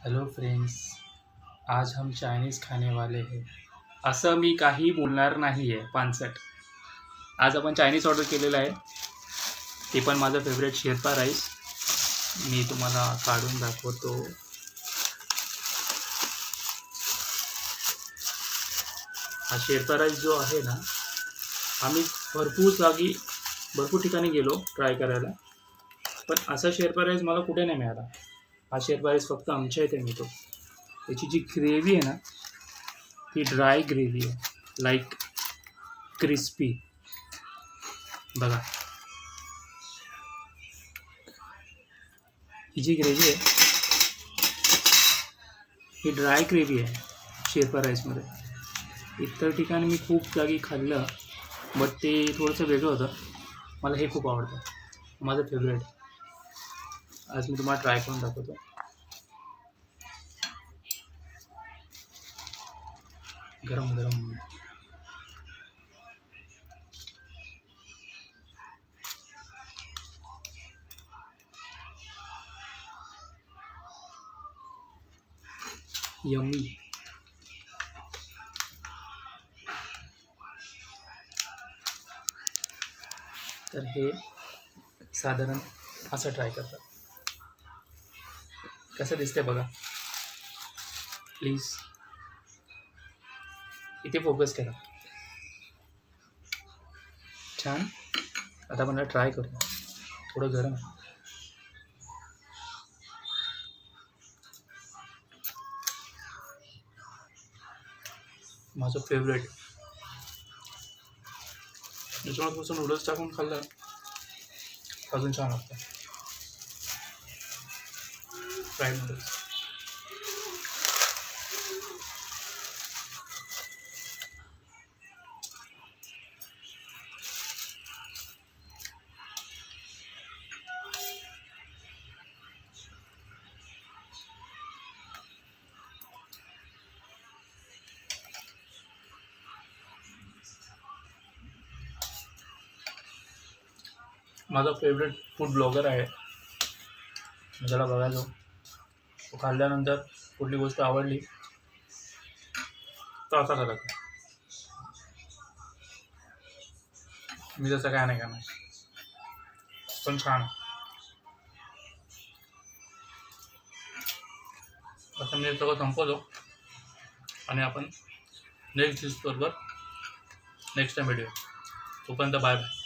Hello friends, आज हम Chinese खाने वाले हैं. असं मी काही बोलणार नाही आहे पानसट. आज आपण चायनीज ऑर्डर केलेलं आहे, ते पण माझं फेवरेट शेर्पा राईस. मी तुम्हाला काढून दाखवतो. हा शेर्पा राईस जो आहे ना, आम्ही भरपूर ठिकाणी गेलो ट्राय करायला, पण असा शेर्पा राईस मला कुठे नाही मिळाला. हा शेर्पा राईस फक्त आमच्या इथे मिळतो. त्याची जी ग्रेव्ही आहे ना, ती ड्राय ग्रेव्ही आहे, लाईक क्रिस्पी. बघा, ही जी ग्रेव्ही आहे ही ड्राय ग्रेव्ही आहे शेर्पा राईसमध्ये. इतर ठिकाणी मी खूप जागी खाल्लं, बट ते थोडंसं वेगळं होतं. मला हे खूप आवडतं, माझं फेवरेट. आज मी तुम्हाला ट्राय करून दाखवतो. गरम गरम. यम्मी. तर हे साधारण असं ट्राय करतात. कसं दिसतंय बघा, प्लीज इथे फोकस करा. छान. आता मला ट्राय करू. थोडं गरम आहे. माझं फेवरेट. त्याच्यामुळे थोडंसं नूडल्स टाकून खाल्लं अजून छान लागतं. Fried noodles. माझा फेवरेट फूड ब्लॉगर आहे, ज्याला बघायचो. तो खाल्ल्यानंतर कुठली गोष्ट आवडली तर असा करायचा. मी तसं काय नाही करणार, पण छान. आता मी सगळं संपवतो आणि आपण नेक्स्ट डिशबरोबर नेक्स्ट टाइम भेटूया. तोपर्यंत बाय बाय.